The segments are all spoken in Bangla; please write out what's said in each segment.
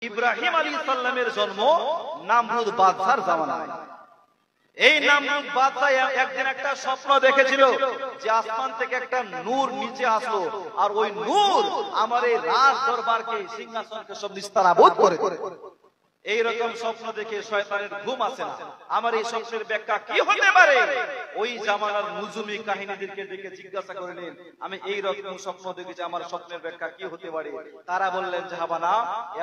ইব্রাহিম আলাইহিস সালামের জন্ম নামরুদ বাদশার জামানায়। এই নামরুদ বাদশা একদিন একটা স্বপ্ন দেখেছিল যে আসমান থেকে একটা নূর নিচে আসলো, আর ওই নূর আমার এই রাজ দরবারকে, সিংহাসনকে সব নিস্তারাবোধ করে। এইরকম স্বপ্ন দেখে শয়তানের ঘুম আসে না। আমার এই স্বপ্নের ব্যাখ্যা কি হতে পারে? ওই জামানার নুজুমি কাহিনীদেরকে দেখে জিজ্ঞাসা করলেন, আমি এই রকম স্বপ্ন দেখেছি, আমার স্বপ্নের ব্যাখ্যা কি হতে পারে? তারা বললেন, জাহাবানা,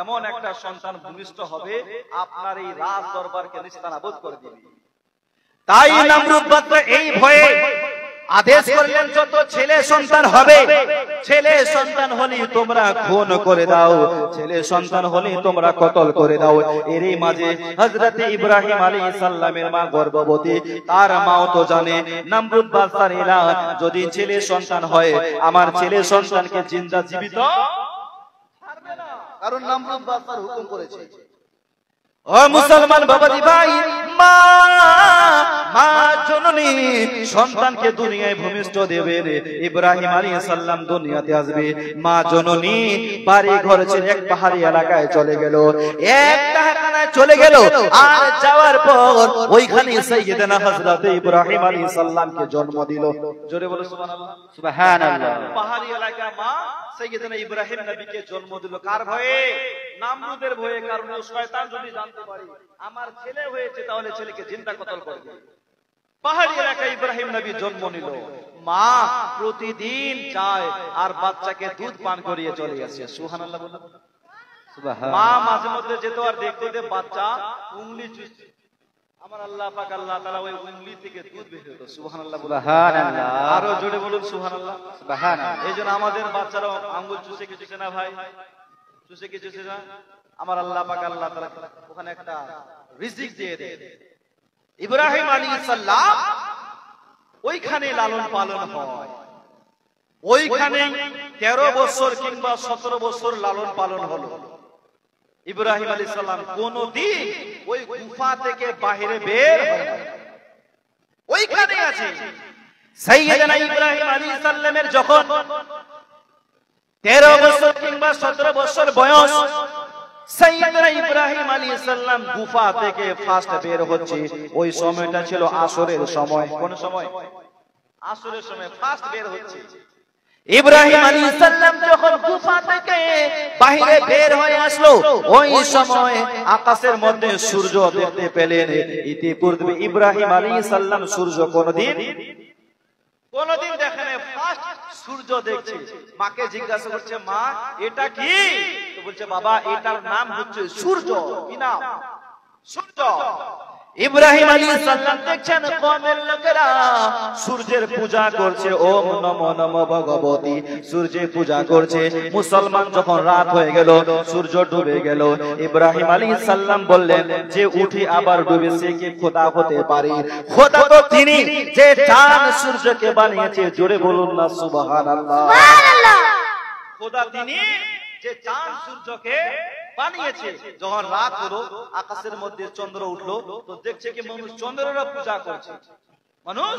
এমন একটা সন্তান ভূমিষ্ঠ হবে আপনার এই রাজ দরবারকে নিস্তারাবোধ করে দিবে। তাই নামরুদ বাদশা এই ভয়ে আদেশ করলেন, যত ছেলে সন্তান হবে, ছেলে সন্তান হলে তোমরা খুন করে দাও, ছেলে সন্তান হলে তোমরা কতল করে দাও। এরই মাঝে হযরত ইব্রাহিম আলাইহিস সালামের মা গর্ভবতী, তার মাও তো জানে নামরুদ বাদশার এলান, যদি ছেলে সন্তান হয় আমার ছেলে সন্তানকে জিন্দা জীবিত ছাড়বে না, কারণ নামরুদ বাদশার হুকুম করেছে। ও মুসলমান বাবাজি ভাই, মা জননী সন্তানকে দুনিয়ায় ভূমিষ্ঠ দেবে। ইব্রাহিম আলাইহিস সালাম দুনিয়াতে আসবে, মা জননী বাড়ি ঘর ছেড়ে এক পাহাড়ি এলাকায় চলে গেল, এক টাকানায় চলে গেল। আর যাওয়ার পর ওইখানে সাইয়্যিদানা হযরত ইব্রাহিম আলাইহিস সালামকে জন্ম দিল। জোরে বলো সুবহানাল্লাহ। সুবহানাল্লাহ। পাহাড়ি এলাকায় মা সাইয়্যিদানা ইব্রাহিম নবীকে জন্ম দিল কার ভয়ে? নামরুদের ভয়ে। কারণ শয়তান যদি জানতে পারে আমার ছেলে হয়েছে, তাহলে ছেলেকে জিন্দা কতল করবে। পাহাড়ি এলাকায় ইব্রাহিম নবী জন্ম নিল। মা প্রতিদিন যায় আর বাচ্চাকে দুধ পান করিয়ে চলে আসে। সুবহানাল্লাহ বলুন। সুবহানাল্লাহ। মা মাঝে মধ্যে যেত আর দেখতে যে বাচ্চা উংলি চুষছে। আমার আল্লাহ পাক আল্লাহ তাআলা ওই উংলি থেকে দুধ বের হতো। সুবহানাল্লাহ। সুবহানাল্লাহ। আরো জোরে বলুন সুবহানাল্লাহ। সুবহানাল্লাহ। এইজন্য আমাদের বাচ্চারা আঙ্গুল চুষে কিছু না ভাই, চুষে কিছু না। আমার আল্লাহ পাক আল্লাহ তাআলা ওখানে একটা রিজিক দিয়ে দেয়। ইব্রাহিম আলাইহিস সালাম ওইখানে লালন পালন হয়, ওইখানে 13 বছর কিংবা 17 বছর লালন পালন হলো। ইব্রাহিম আলাইহিস সালাম কোনদিন ওই গুফা থেকে বাইরে বের হয় না, ওইখানে আছে। সাইয়্যিদানা ইব্রাহিম আলাইহিস সালামের যখন 13 বছর কিংবা 17 বছর বয়স, সাইয়্যিদানা ইব্রাহিম আলাইহিস সালাম গুফা থেকে ফার্স্ট বের হচ্ছে। ওই সময়টা ছিল আসরের সময়। কোন সময়? আসরের সময় ফার্স্ট বের হচ্ছে। ইব্রাহিম আলাইহিস সালাম যখন গুফা থেকে বাইরে বের হয়ে আসলো, ওই সময় আকাশের মধ্যে সূর্য দেখতে পেলেন। ইতিপূর্বে ইব্রাহিম আলাইহিস সালাম সূর্য কোনদিন দেখেন, ফার্স্ট সূর্য দেখছে। মাকে জিজ্ঞাসা করছে, মা এটা কি? তো বলছে, বাবা এটার নাম হচ্ছে সূর্য। কি নাম? সূর্য। ইব্রাহিম আলাইহিস সালাম দেখছেন কওমের লোকেরা সূর্যের পূজা করছে, ওম নমো নমো ভগবতী, সূর্যের পূজা করছে। মুসলমান যখন রাত হয়ে গেল, সূর্য ডুবে গেল, ইব্রাহিম আলাইহিস সালাম বললেন, যে উঠে আবার ডুবে সে কি খোদা হতে পারে? খোদা তো তিনি যে চাঁদ সূর্যকে বানিয়েছে। জোরে বলুন না সুবহানাল্লাহ। সুবহানাল্লাহ। খোদা তিনি যে চাঁদ সূর্যকে বানিয়েছে। যখন রাত হলো, আকাশের মধ্যে চন্দ্র উঠলো, তো দেখছে কি মানুষ চন্দ্রের পূজা করছে, মানুষ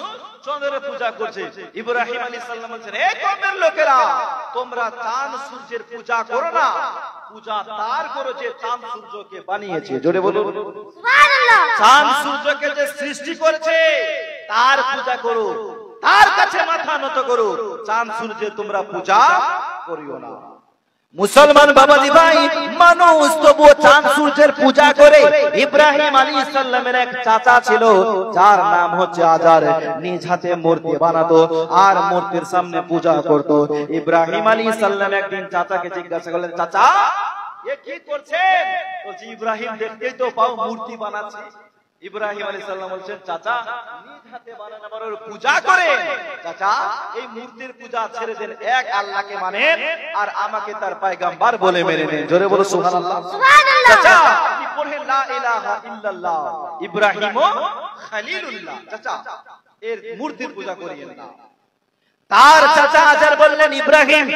চন্দ্রের পূজা করছে। ইব্রাহিম আলাইহিস সালাম বলেন, এই কওমের লোকেরা, তোমরা চাঁদ সূর্যের পূজা করো না, পূজা তার করো যে চাঁদ সূর্যকে বানিয়েছে। জোরে বলুন সুবহানাল্লাহ। চাঁদ সূর্যকে যে সৃষ্টি করেছে তার পূজা করো, তার কাছে মাথা নত করো, চাঁদ সূর্যের তোমরা পূজা করিও না। মুসলমান বাবাজি ভাই, মানুষ তবুও চাঁদ সূর্যের পূজা করে। ইব্রাহিম আলাইহিস সালামের এক চাচা ছিল, যার নাম হচ্ছে আজার। নিজ হাতে মূর্তি বানাতো আর মূর্তির সামনে পূজা করত। ইব্রাহিম আলাইহিস সালাম একদিন চাচাকে জিজ্ঞাসা করলেন, চাচা এ কি করছেন? বলছে, ইব্রাহিম দেখতেই তো পাও মূর্তি বানাচ্ছে। ইব্রাহিম আলাইহিস সালাম বলছেন, চাচা নিজ হাতে বানানোর পূজা করে, চাচা এই মূর্তির পূজা ছেড়ে দেন, এক আল্লাহকে মানেন আর আমাকে তার পয়গম্বর বলে মেনে নেন। জোরে বলো সুবহানাল্লাহ। সুবহানাল্লাহ। চাচা আপনি পড়েন লা ইলাহা ইল্লাল্লাহ, ইব্রাহিম খলিলুল্লাহ, চাচা এর মূর্তির পূজা করিয়েন না। তার চাচা আজার বললেন, ইব্রাহিম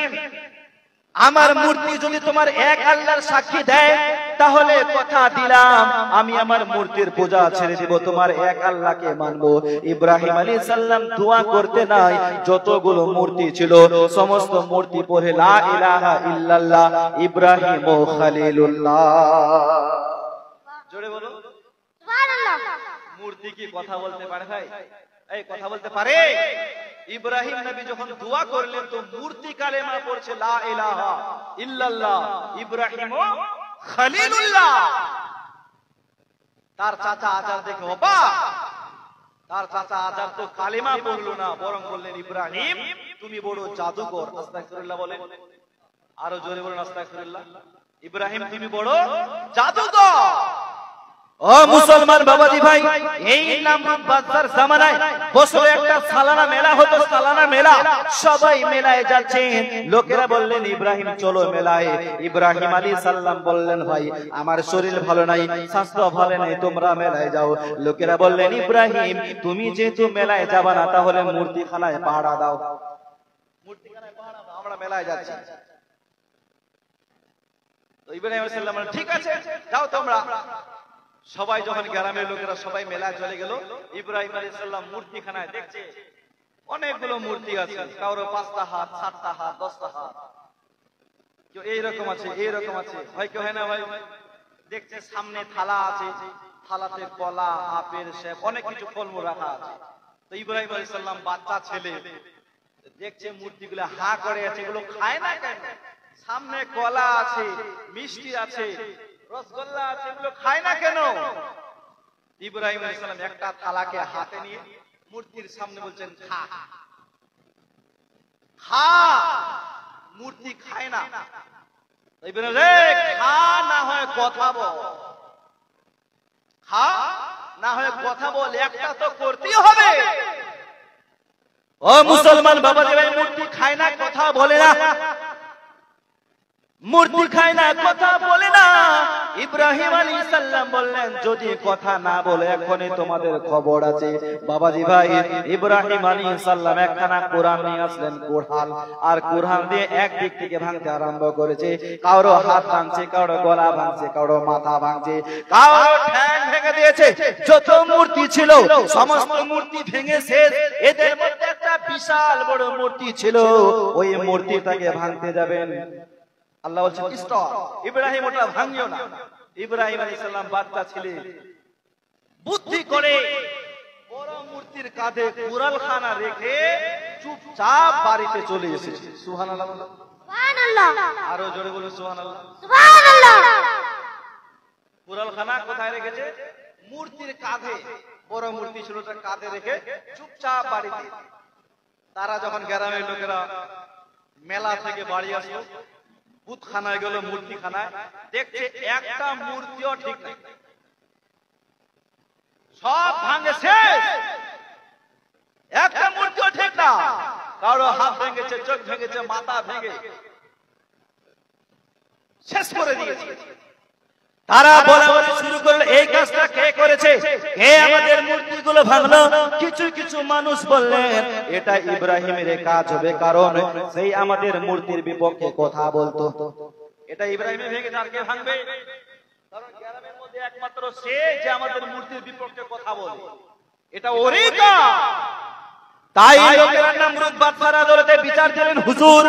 আমার মূর্তি যদি তোমার এক আল্লাহর সাক্ষী দেয় তাহলে কথা দিলাম আমি আমার মূর্তির পূজা ছেড়ে দেব, তোমার এক আল্লাহকে মানবো। ইব্রাহিম আলাইহিস সালাম দোয়া করতে নাই, যতগুলো মূর্তি ছিল সমস্ত মূর্তি পড়ে লা ইলাহা ইল্লাল্লাহ ইব্রাহিম ও খলিলুল্লাহ। জোরে বলো সুবহানাল্লাহ। মূর্তি কি কথা বলতে পারে ভাই? এই কথা বলতে পারে? ইব্রাহিম নবী যখন দোয়া করলেন তো মূর্তি কালেমা পড়ছে লা ইলাহা ইল্লাল্লাহ ইব্রাহিম ও খলিলুল্লাহ। তার চাচা আজার দেখে অবাক, তার চাচা আজার তো কালেমা পড়লো না, বরং বললেন ইব্রাহিম তুমি বড় জাদুকর। আস্তাগফিরুল্লাহ বলেন, আরো জোরে বলেন আস্তাগফিরুল্লাহ। ইব্রাহিম তুমি বড় জাদুকর। ও মুসলমান বাবাজি ভাই, এই নামরুদ বাদশার জামানায় বছরে একটা সালানা মেলা হতো, সালানা মেলা। সবাই মেলায় যাচ্ছেন, লোকেরা বললেন ইব্রাহিম চলো মেলায়। ইব্রাহিম আলাইহিস সালাম বললেন ভাই আমার শরীর ভালো নাই, স্বাস্থ্য ভালো নাই, তোমরা মেলায় যাও। লোকেরা বললেন ইব্রাহিম তুমি যেহেতু মেলায় যাবা না তাহলে মূর্তিখানায় পাহারা দাও, মূর্তিখানায় পাহারা দাও, আমরা মেলায় যাচ্ছি। তো ইব্রাহিম আলাইহিস সালাম বললেন ঠিক আছে যাও তোমরা। সবাই যখন গ্রামের লোকেরা সবাই মেলায় চলে গেল, ইব্রাহিম আলাইহিস সালাম মূর্তিখানায় দেখছে অনেকগুলো মূর্তি আছে, কারো 5টা হাত, 7টা হাত, 10টা হাত, কেউ এইরকম আছে, এইরকম আছে, হয় কেউ হয় না ভাই। দেখছে সামনে থালা আছে, থালাতে কলা, আপেল, সেব, অনেক কিছু ফলমূল রাখা আছে। তো ইব্রাহিম আলাইহিস সালাম বাচ্চা ছেলে দেখছে মূর্তিগুলো হা করে আছে, এগুলো খায় না কেন? সামনে কলা আছে, মিষ্টি আছে, রসগোল্লা আছে, এগুলো খায় না কেন? ইব্রাহিম আলাইহিস সালাম একটা থালাকে হাতে নিয়ে মূর্তির সামনে বলছেন খা, খা। মূর্তি খায় না। ইব্রাহিম রে খা না হয় কথা বল, খা না হয় কথা বল, একটা তো করতেই হবে। ও মুসলমান বাবা ভাই, মূর্তি খায় না, কথা বলে না, মূর্তি খায় না, কথা বলে না। ইব্রাহিম আলাইহিস সালাম বললেন যদি কথা না বলে এখনই তোমাদের খবর আছে। বাবাজি ভাই, ইব্রাহিম আলাইহিস সালাম একখানা কোরআন নিয়ে আসলেন, কোরআন, আর কোরআন দিয়ে এক দিক থেকে ভাঙতে আরম্ভ করেছে। কারো হাত ভাঙছে, কারো গলা ভাঙছে, কারো মাথা ভাঙছে, কারো ঠ্যাং ভেঙে দিয়েছে। যত মূর্তি ছিল সমস্ত মূর্তি ভেঙে শেষ। এদের মধ্যে একটা বিশাল বড় মূর্তি ছিল, ওই মূর্তিটাকে ভাঙতে যাবেন, আল্লাহ বলছেন স্টপ, ইব্রাহিম ওটা ভাঙিও না। ইব্রাহিম আলাইহিস সালাম বাচ্চা ছিলেন, বুদ্ধি করে বড় মূর্তির কাঁধে কুরালখানা রেখে চুপচাপ বাড়িতে চলে এসেছে। সুবহানাল্লাহ সুবহানাল্লাহ, আরো জোরে বলুন সুবহানাল্লাহ সুবহানাল্লাহ। কুরালখানা কোথায় রেখেছে? মূর্তির কাঁধে, বড় মূর্তি ছিল ওটা কাঁধে রেখে চুপচাপ বাড়িতে। তারা যখন গ্রামের লোকেরা মেলা থেকে বাড়ি আসলো, বুতখানায় গেল, মূর্তিখানায় দেখছে একটা মূর্তিও ঠিক নেই, সব ভাঙে শেষ, একটা মূর্তিও ঠিক না। কারো হাত ভেঙেছে, চোখ ভেঙেছে, মাথা ভেঙে শেষ করে দিয়েছে। তারা বলাবলি শুরু করলো এই কাজটা কে করেছে, কে আমাদের মূর্তিগুলো ভাঙলো? কিছু কিছু মানুষ বললেন এটা ইব্রাহিমের কাজ হবে, কারণ সেই আমাদের মূর্তির বিপক্ষে কথা বলতো। এটা ইব্রাহিমে ভেঙেছে, আর কে ভাঙবে? কারণ গ্রামের মধ্যে একমাত্র সে যে আমাদের মূর্তির বিপক্ষে কথা বলে, এটা ওরই কাজ। তাই লোকেরা নমরুদ বাদশার আদালতে বিচার দিলেন, হুজুর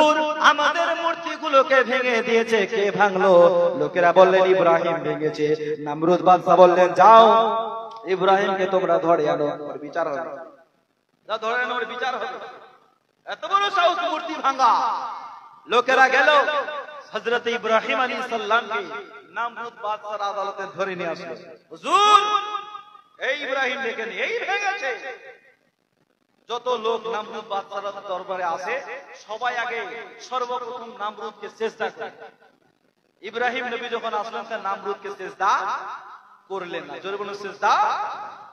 আমাদের মূর্তিগুলোকে ভেঙে দিয়েছে, কে ভাঙলো? লোকেরা বললেন ইব্রাহিম ভেঙেছে। নমরুদ বাদশা বললেন যাও ইব্রাহিমকে তোমরা ধরে আনো, ওর বিচার হবে। যা ধরে আনো, ওর বিচার হবে। এত বড় সাহস মূর্তি ভাঙা। লোকেরা গেল, হযরত ইব্রাহিম আলাইহিস সালামকে নমরুদ বাদশার আদালতে ধরে নিয়ে আসলো। হুজুর এই ইব্রাহিম দেখেন এই ভেঙেছে। যত লোক নমরুদ বাদশার দরবারে আসে সবাই আগে সর্বপ্রথম নমরুদকে সিজদা করে। ইব্রাহিম নবী যখন আসলেন তা নমরুদকে সিজদা করলেন না। জোরে বলুন সিজদা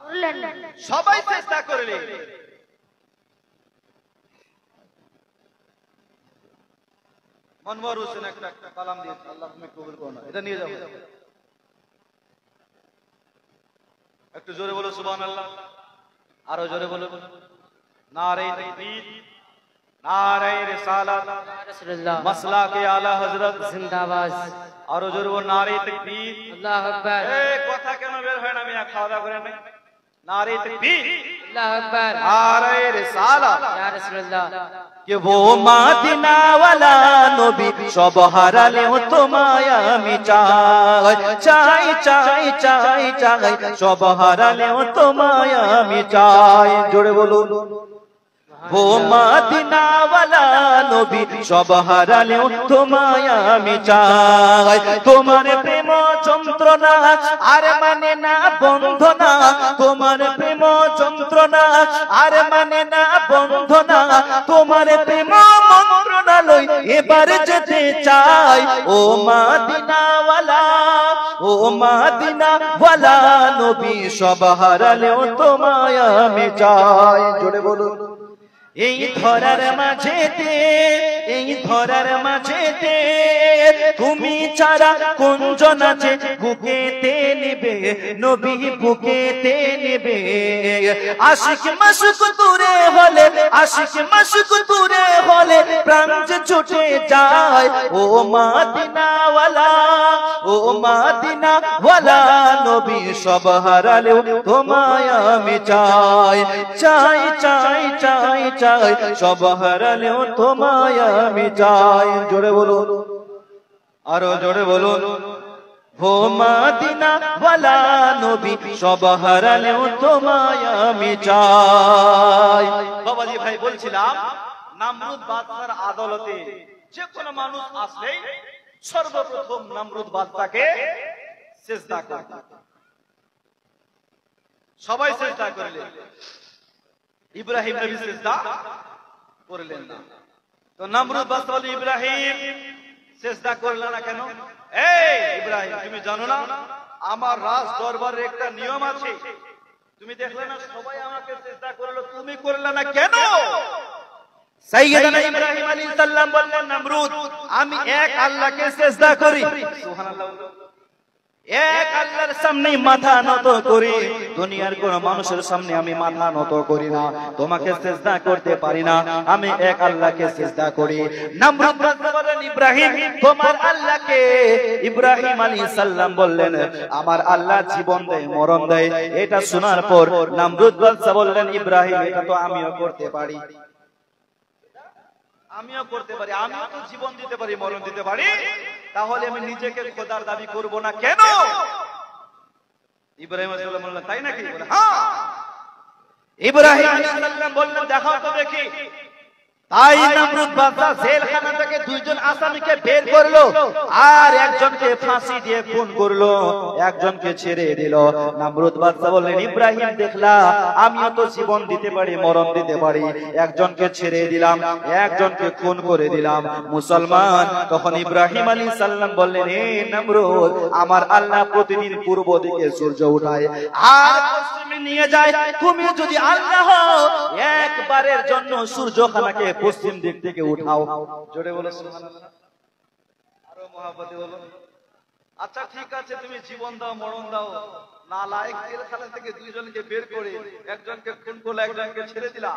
করলেন না, সবাই সিজদা করলেন। মনওয়ার হোসেন একটা কালাম দিয়েছে, আল্লাহ তুমি কবুল করো না, এটা নিয়ে যাও। একটু জোরে বলো সুবহানাল্লাহ, আরো জোরে বলো নারে তাকবীর। नारे रिसालत मसला के आला हजरत जिंदाबाद और जो वो नारे तकबीर अल्लाह अकबर ए কথা কেন বের হয় না মিয়া খাওয়া দাওয়া করে না नारे तकबीर अल्लाह अकबर नारे रिसालत या रसूलुल्लाह कि वो मदीना वाला नबी सब हारालेও তোমায় আমি চাই চাই চাই চাই চাই सब হারালেও তোমায় আমি চাই জোরে বলুন वो मदीना वाला नबी सब हारालेও তোমায় আমি চাই তোমার প্রেম যন্ত্রণা আর মানে না বন্ধনা তোমার প্রেম যন্ত্রণা আর মানে না বন্ধনা তোমার প্রেম মন্ত্রণা লই এবার যেতে চাই ও মদিনা ওয়ালা ও মদিনা ওয়ালা নবী সব হারালেও তোমায় আমি চাই জোরে বলুন এই ধরার মাঝেতে তুমি ছাড়া কোনজন আছে বুকেতে নেবে নবী বুকেতে নেবে আশিক মাশুক দূরে হলে আশিক মাশুক দূরে হলে প্রাণ যে ছুটে যায় ও মদিনা ওয়ালা নবী সব হারালেও তোমায় আমি চাই চাই চাই চাই চাই সব হারালেও তোমায় আমি চাই জোরে বলুন আরো জোরে বলুন ও মদিনা ওয়ালা নবী সব হারালেও তোমায় আমি চাই বাবাজি ভাই বলছিলাম নমরুদ বাদশার আদালতে যে কোনো মানুষ আসলেই সর্বপ্রথম নমরুদ বাদশাকে সিজদা করে সবাই সিজদা করলেন ইব্রাহিম নবী সিজদা করলেন না তো নমরুদ বাদশা বলে ইব্রাহিম সিজদা করলেন না কেন এই ইব্রাহিম তুমি জানো না আমার রাজ দরবারের একটা নিয়ম আছে তুমি দেখলে না সবাই আমাকে সিজদা করলো তুমি করলে না কেন সাইয়্যিদানা ইব্রাহিম আলাইহিস সালাম বললেন নমরুদ আমি এক আল্লাহকে সিজদা করি সুবহানাল্লাহ এক আল্লাহর সামনে মাথা নত করি দুনিয়ার কোন মানুষের সামনে আমি মাথা নত করি না তোমাকে সিজদা করতে পারি না আমি এক আল্লাহকে সিজদা করি নমরুদ বললেন ইব্রাহিম তোমার আল্লাহকে ইব্রাহিম আলাইহিস সালাম বললেন আমার আল্লাহ জীবন দেয় মরণ দেয় এটা শোনার পর নমরুদ বললেন ইব্রাহিম এটা তো আমিও করতে পারি আমিও তো জীবন দিতে পারি মরণ দিতে পারি তাহলে আমি নিজেকে খোদার দাবি করব না কেন ইব্রাহিম আলাইহিস সালাম বললেন তাই নাকি বলে হ্যাঁ ইব্রাহিম আলাইহিস সালাম বললেন দেখাও তো দেখি তাই নমরুদ বাদশা জেলখানা থেকে দুইজন আসামিকে বের করলো আর একজনকে ফাঁসি দিয়ে খুন করলো একজনকে ছেড়ে দিল নমরুদ বাদশা বললেন ইব্রাহিম দেখলা আমিও তো জীবন দিতে পারি মরণ দিতে পারি একজনকে ছেড়ে দিলাম একজনকে খুন করে দিলাম মুসলমান তখন ইব্রাহিম আলাইহিস সালাম বললেন হে নমরুদ আমার আল্লাহ প্রতিদিন পূর্ব দিকে সূর্য উঠায় আর পশ্চিমে নিয়ে যায় তুমি যদি আল্লাহ হও একবারের জন্য সূর্যখানাকে পশ্চিম দিক থেকে উঠাও জোরে বলো সুবহানাল্লাহ আরো মহব্বতে বলো আচ্ছা ঠিক আছে তুমি জীবন দাও মরণ দাও নালায়েক জেলখানা থেকে দুইজনকে বের করে একজনকে খুন করলে একজনকে ছেড়ে দিলা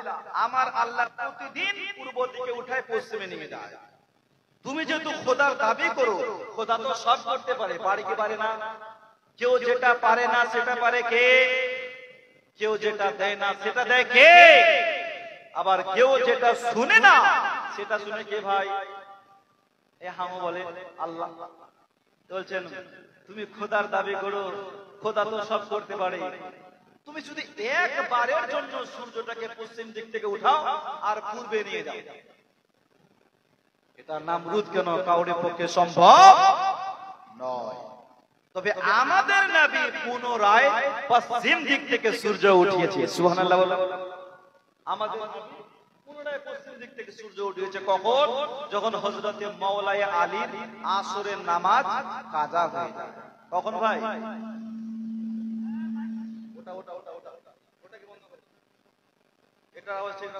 আমার আল্লাহ প্রতিদিন পূর্ব দিকে উঠায় পশ্চিমে নেমে যায় তুমি যেহেতু খোদার দাবি করো খোদা তো সব করতে পারে পারে কি পারে না কেউ যেটা পারে না সেটা পারে কে কেউ যেটা দেয় না সেটা দেয় কে আবার কেউ যেটা শুনে না সেটা শুনে কে ভাই এ হামু বলে আল্লাহ বলছেন তুমি খোদার দাবি করো খোদা তো সব করতে পারে তুমি যদি একবারের জন্য সূর্যটাকে পশ্চিম দিক থেকে উঠাও আর পূর্বে নিয়ে যাও এটা নমরুদ কেন কাউরের পক্ষে সম্ভব নয় তবে আমাদের নবী পুনরায় পশ্চিম দিক থেকে সূর্য উঠিয়েছে সুবহানাল্লাহ বলো আমাদের পুনরায় পশ্চিম দিক থেকে সূর্য উঠেছে কখন যখন হযরতে মাওলানা আলীর আসরের নামাজ কাজা হয়ে যায় কখন ভাই ওটা ওটা ওটা ওটা ওটা কি বন্ধ করো এটা আওয়াজ ঠিক না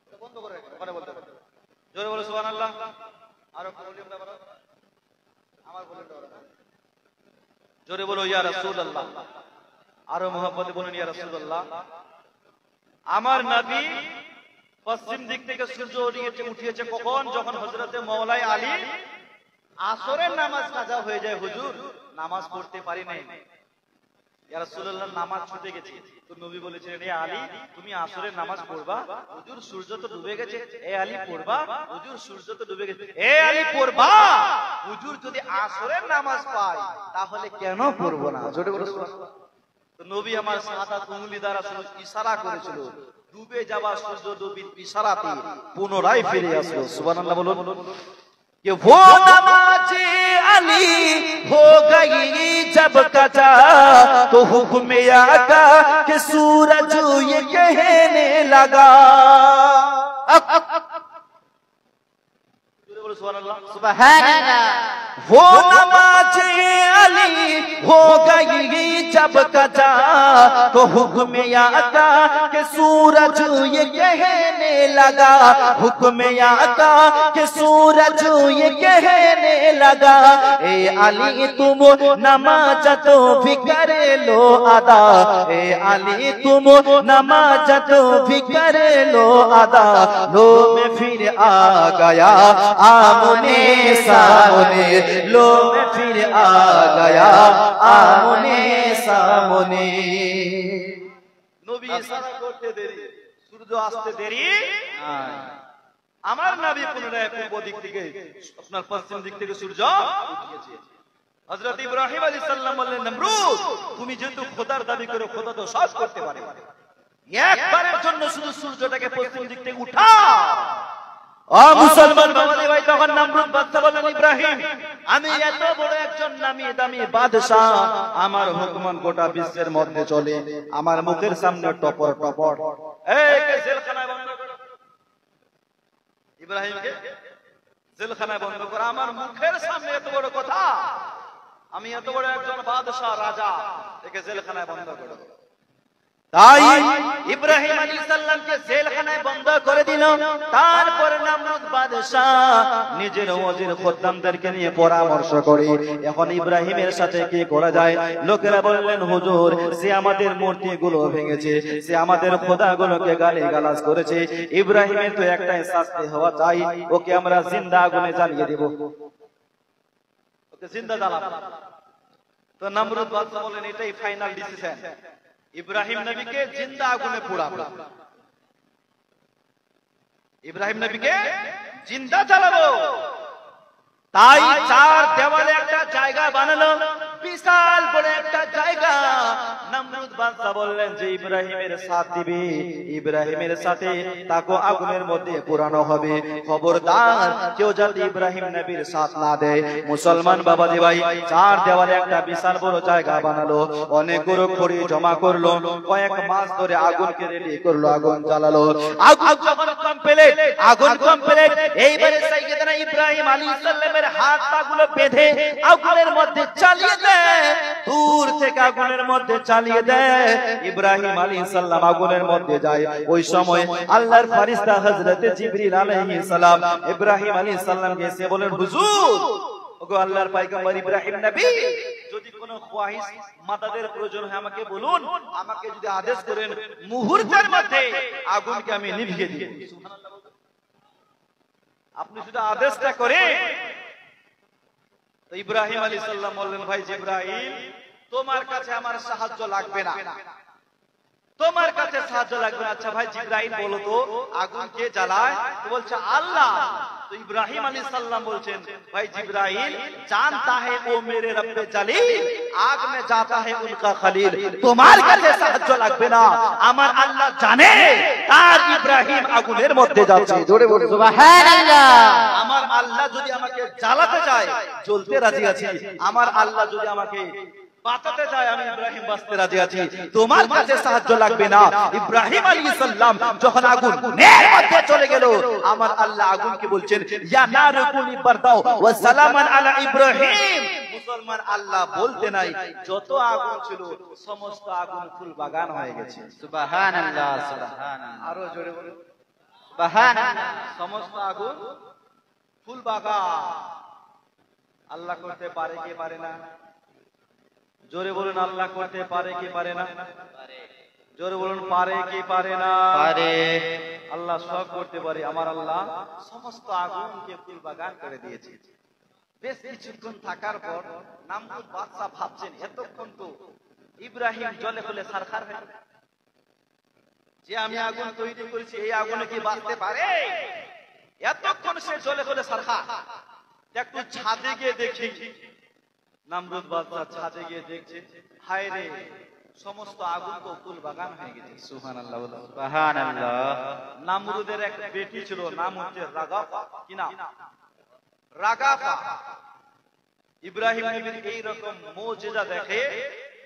এটা বন্ধ করে রাখো ওখানে বলতে হবে জোরে বলো সুবহানাল্লাহ আর ভলিউমটা বাড়াও আমার ভলিউমটা বাড়াও জোরে বলো ইয়া রাসূলুল্লাহ আরো মোহাম্মদে বলেন ইয়া রাসূলুল্লাহ আমার নবী পশ্চিম দিক থেকে সূর্য উঠিয়েছে কখন? যখন হযরতে মওলাই আলী আসরের নামাজ কাজা হয়ে যায়, হুজুর নামাজ পড়তে পারি নাই, ইয়া রাসূলুল্লাহ নামাজ ছুটে গেছে। তো নবী বলেছিলেন, এ আলী তুমি আসরের নামাজ পড়বা, হুজুর সূর্য তো ডুবে গেছে। এ আলী পড়বা, হুজুর সূর্য তো ডুবে গেছে। এ আলী পড়বা, হুজুর যদি আসরের নামাজ পায় তাহলে কেন পড়বো না? জোরে বলো সুবহানাল্লাহ। তো নবী আমার সাদা উঙ্গলি দ্বারা ইশারা করেছিল, ডুবে যাওয়া সূর্য নবীর ইশারাতে পুনরায় ফিরে আসলো। সুবহানাল্লাহ বলুন। कि वो नमाज़े अली हो गई जब कजा तो हुक्म आका कि सूरज ये कहने लगा। सुबहानल्लाह। वो नमाज़े अली हो गई जब कजा तो हुक्म आका कि सूरज ये कहने लगा। हुक्म आका कि सूरज ये कहने लगा, ए अली तुम नमाज तो भी कर लो अदा। ए अली तुम नमाज तो भी कर लो अदा। लो मैं फिर आ गया आमने सामने, लो मैं फिर आ गया आमने सामने। নবী ইশারা করতে দেরি, সূর্য আসতে দেরি, আমার নবী পুনরায় পূর্ব দিক থেকে আপনার পশ্চিম দিক থেকে সূর্য উঠিয়েছে। হযরত ইব্রাহিম আলাইহিস সালাম বললেন, নমরুদ তুমি যেহেতু খোদার দাবি করে, খোদা তো সব করতে পারে, একবারের জন্য শুধু সূর্যটাকে পশ্চিম দিক থেকে উঠাও। ও মুসলমান বাবাজি ভাই, তখন নমরুদ বাদশা বললেন, ইব্রাহিম আমি এত বড় একজন নামি দামি বাদশা, আমার হুকুম গোটা বিশ্বের মধ্যে চলে, আমার মুখের সামনে টপর টপর, এই কে জেলখানায় বন্ধ করো, ইব্রাহিমকে জেলখানায় বন্ধ করো, আমার মুখের সামনে এত বড় কথা, আমি এত বড় একজন বাদশা রাজা, একে জেলখানায় বন্ধ করো। তাই ইব্রাহিম আলাইহিস সালামকে জেলখানায় বন্ধ করে দিল। তারপর নমরুদ বাদশা নিজের ওয়াজির খদ্দামদেরকে নিয়ে পরামর্শ করে এখন ইব্রাহিমের সাথে কি করা যায়। লোকেরা বললেন, হুজুর সে আমাদের মূর্তিগুলো ভেঙেছে, সে আমাদের খোদাগুলোকে গালিগালাজ করেছে, ইব্রাহিমের তো একটাই শাস্তি হওয়া চাই, ওকে আমরা জিন্দা আগুনে জ্বালিয়ে দেব, ওকে জিন্দা জ্বালাবো। তো নমরুদ বাদশা বলেন, এটাই ফাইনাল ডিসিশন, ইব্রাহিম নবীকে জিন্দা আগুনে পোড়াবো, ইব্রাহিম নবীকে জিন্দা জ্বালাবো। তাই চার দেওয়ালে একটা জায়গা বানালো, বিশাল বড় একটা জায়গা। নমরুদ বাদশা বললেন যে ইব্রাহিমের সাথ দিবে, ইব্রাহিমের সাথে তাকে আগুনের মধ্যে পোড়ানো হবে, খবরদার কেউ যদি ইব্রাহিম নবীর সাথ না দেয়। মুসলমান বাবাজি ভাই, চার দেওয়ালে একটা বিশাল বড় জায়গা বানালো, অনেকগুলো খড়ি জমা করলো, কয়েক মাস ধরে আগুনকে রেডি করলো, আগুন জ্বালালো। আগুন যখন কমপ্লিট, আগুন কমপ্লিট, এইবারে সাইয়েদনা ইব্রাহিম আলাইহিস সালামের হাত পাগুলো বেঁধে আগুনের মধ্যে চালিয়ে দেয়, দূর থেকে আগুনের মধ্যে চালিয়ে দেয়। ইব্রাহিম আলাইহিস সালাম আগুনের মধ্যে যায়। ওই সময় আল্লাহর ফেরেশতা হযরতে জিবরিল আলাইহিস সালাম ইব্রাহিম আলাইহিস সালামকে এসে বলেন, হুজুর ওগো আল্লাহর পয়গম্বর ইব্রাহিম নবী, যদি কোনো খোয়াইশ মাদাদের প্রয়োজন হয় আমাকে বলুন, আমাকে যদি আদেশ করেন মুহূর্তের মধ্যে আগুনকে আমি নিভিয়ে দিব। সুবহানাল্লাহ, আপনি শুধু আদেশটা করে। তো ইব্রাহিম আলাইহিস সালাম বললেন, ভাই জিবরাইল তোমার কাছে আমার সাহায্য লাগবে না, তোমার কাছে সাহায্য লাগবে না। আচ্ছা ভাই জিবরাইল বলো তো আগুন কে জ্বালায়? তো বলছে আল্লাহ। তো ইব্রাহিম আলাইহিস সালাম বলছেন, ভাই জিবরাইল জানতা है वो मेरे रब जलील, आग में जाता है उनका खलील, তোমার কাছে সাহায্য লাগবে না, আমার আল্লাহ জানে তার ইব্রাহিম আগুনের মধ্যে যাচ্ছে। জোরে বলুন সুবহানাল্লাহ। আমার আল্লাহ যদি আমাকে জ্বালাতে চায় জ্বলতে রাজি আছি, আমার আল্লাহ যদি আমাকে বাঁচাতে চায় আমি ইব্রাহিম বাঁচতে রাজি আছি, তোমার কাছে সাহায্য লাগবে না। ইব্রাহিম আলাইহিস সালাম যখন আগুনের মধ্যে চলে গেল, আমার আল্লাহ আগুনকে বলছেন, ইয়া নার কুনি বারদাও ওয়া সালামান আলা ইব্রাহিম। মুসলমান আল্লাহ বলতে নাই, যত আগুন ছিল সমস্ত আগুন ফুল বাগান হয়ে গেছে। সুবহানাল্লাহ, সুবহানাল্লাহ, আরো জোরে বলুন সুবহানাল্লাহ। সমস্ত আগুন ফুল বাগান। আল্লাহ করতে পারে কি পারে না? জোরে বলুন, আল্লাহ করতে পারে কি পারে না? জোরে বলুন পারে কি পারে না? পারে। আল্লাহ সব করতে পারে। আমার আল্লাহ সমস্ত আগুনকে ফুল বাগান করে দিয়েছে। বেশ কিছুক্ষণ থাকার পর নামরুদ বাদশা ভাবছেন, এতক্ষণ তো ইব্রাহিম জলে হলে সারখার হয়ে যাবে। যে আমি আগুন তৈরি করেছি এই আগুনে কি বাঁচতে পারে? এতক্ষণ সে জলে হলে সারখার। একটু ছাদে গিয়ে দেখি, নামরুদ বাদশা ছাদে গিয়ে দেখছে, হায় রে সমস্ত আগুন তো ফুল বাগান হয়ে গেছে। সুবহানাল্লাহ বলো। সুবহানাল্লাহ। নামরুদের এক বেটি ছিল, নাম হচ্ছে রাগাফা। কি নাম? রাগাফা। ইব্রাহিম নবীর এই রকম মুজিজা দেখে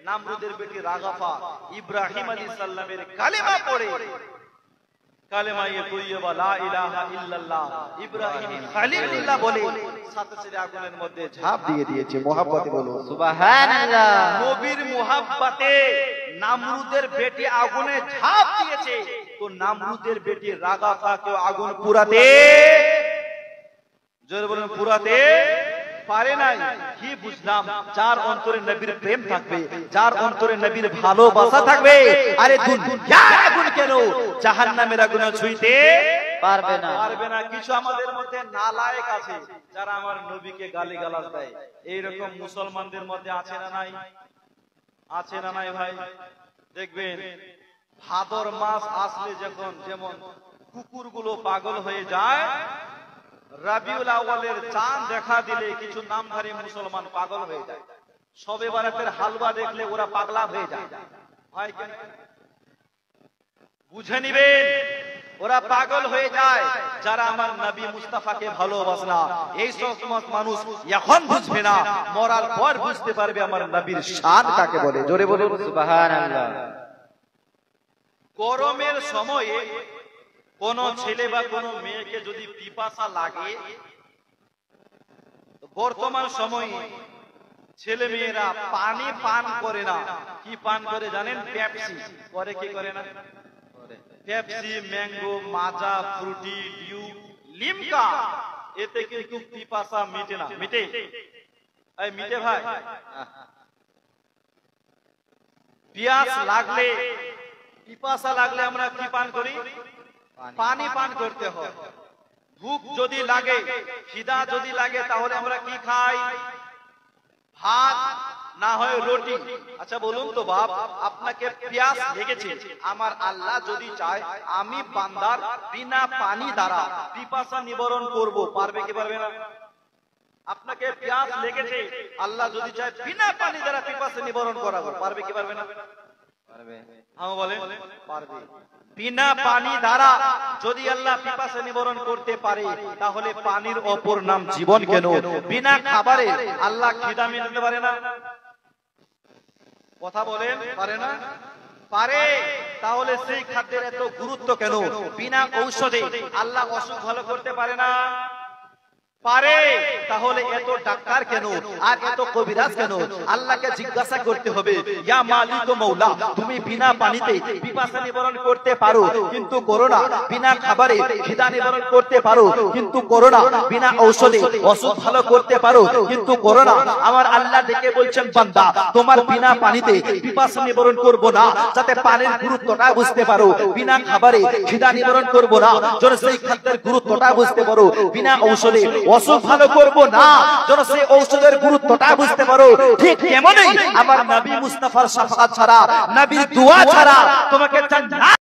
নামরুদের বেটি রাগাফা ইব্রাহিম আলাইহিস সালামের কালেমা পড়ে, কালেমায়ে তৈয়বা লা ইলাহা ইল্লাল্লাহ ইব্রাহিম খলিলুল্লাহ বলে সাথে সাথে আগুনের মধ্যে ঝাঁপ দিয়ে দিয়েছে। মুহাব্বতে বলো সুবহানাল্লাহ। নবীর মুহাব্বতে নামরুদের বেটি আগুনে ঝাঁপ দিয়েছে, তো নামরুদের বেটি রাগাফাকে আগুন পুরাতে, জোরে বলুন, পুরাতে পারে নাই। কি বুঝলাম? যার অন্তরে নবীর প্রেম থাকবে, যার অন্তরে নবীর ভালোবাসা থাকবে, আরে দুনিয়ার আগুন কেন জাহান্নামের আগুন ছুঁইতে পারবে না। পারবে না। কিছু আমাদের মধ্যে নালায়েক আছে যারা আমার নবীকে গালিগালাজ দেয়। এইরকম মুসলমানদের মধ্যে আছে না নাই? আছে না নাই ভাই? দেখবেন ভাদর মাস আসলে যখন যেমন কুকুরগুলো পাগল হয়ে যায়, রাবিউল আউয়ালের চাঁদ দেখা দিলে কিছু নামধারী মুসলমান পাগল হয়ে যায়। শবে বরাতের হালুয়া দেখলে ওরা পাগলা হয়ে যায়। হয় কেন? বুঝে নিবেন, ওরা পাগল হয়ে যায় যারা আমার নবী মুস্তাফাকে ভালোবাসে না। এই সমস্ত মানুষ এখন বুঝবে না, মরার পর বুঝতে পারবে আমার নবীর শান কাকে বলে। জোরে বলুন সুবহানাল্লাহ। গরমের সময়ে কোন ছেলে বা কোন মেয়েকে যদি পিপাসা লাগে, বর্তমান সময়ে ছেলে মেয়েরা পানি পান করে না, কি পান করে জানেন? পেপসি করে। কি করে না? পেপসি, ম্যাঙ্গো, মাজা, ফ্রুটি, ডিউ, লিমকা। এতে কিন্তু পিপাসা মিটে না। মিটে? এই মিটে ভাই? পিয়াস লাগলে, পিপাসা লাগলে আমরা কি পান করি? পানি পান করতে হয়। ভুখ যদি লাগে, খিদা যদি লাগে, তাহলে আমরা কি খাই? ভাত না হয় রুটি। আচ্ছা বলুন তো বাপ, আপনাকে পিয়াস লেগেছে, আমার আল্লাহ যদি চায় আমি বান্দার বিনা পানি দ্বারা পিপাসা নিবারণ করব, পারবে কি পারবে না? আপনাকে পিয়াস লেগেছে, আল্লাহ যদি চায় বিনা পানি দ্বারা পিপাসা নিবারণ করাবো, পারবে কি পারবে না? পারবে। হ্যাঁ বলেন, পারবে। বিনা পানি দ্বারা যদি আল্লাহ পিপাসা নিবারণ করতে পারে, তাহলে পানির অপর নাম জীবন কেন? বিনা খাবারে আল্লাহ খিদা মেটাতে পারে না? কথা বলেন, পারে না? পারে। তাহলে সেই খাদ্যের এত গুরুত্ব কেন? বিনা ঔষধে আল্লাহ অসুখ ভালো করতে পারে না? পারে। তাহলে এত ডাক্তার কেন আর এত কবিরাজ কেন? আল্লাহকে জিজ্ঞাসা করতে হবে, ইয়া মালিক ও মৌলা, তুমি বিনা পানিতে পিপাসা নিবারণ করতে পারো কিন্তু করো না, বিনা খাবারে খিদা নিবারণ করতে পারো কিন্তু করো না, বিনা ঔষধে অসুখ ভালো করতে পারো কিন্তু করো না। আমার আল্লাহ ডেকে বলছেন, বান্দা তোমার বিনা পানিতে পিপাসা নিবারণ করব না, যাতে পানির গুরুত্বটা বুঝতে পারো। বিনা খাবারে খিদা নিবারণ করব না, যেন সেই খাদ্যের গুরুত্বটা বুঝতে পারো। বিনা ঔষধে অসুখ ভালো করব না, যেন সেই ঔষধের গুরুত্বটা বুঝতে পারো। ঠিক তেমনই আমার নবী মুস্তাফার শাফাআত ছাড়া, নবীর দোয়া ছাড়া তোমাকে জান্নাত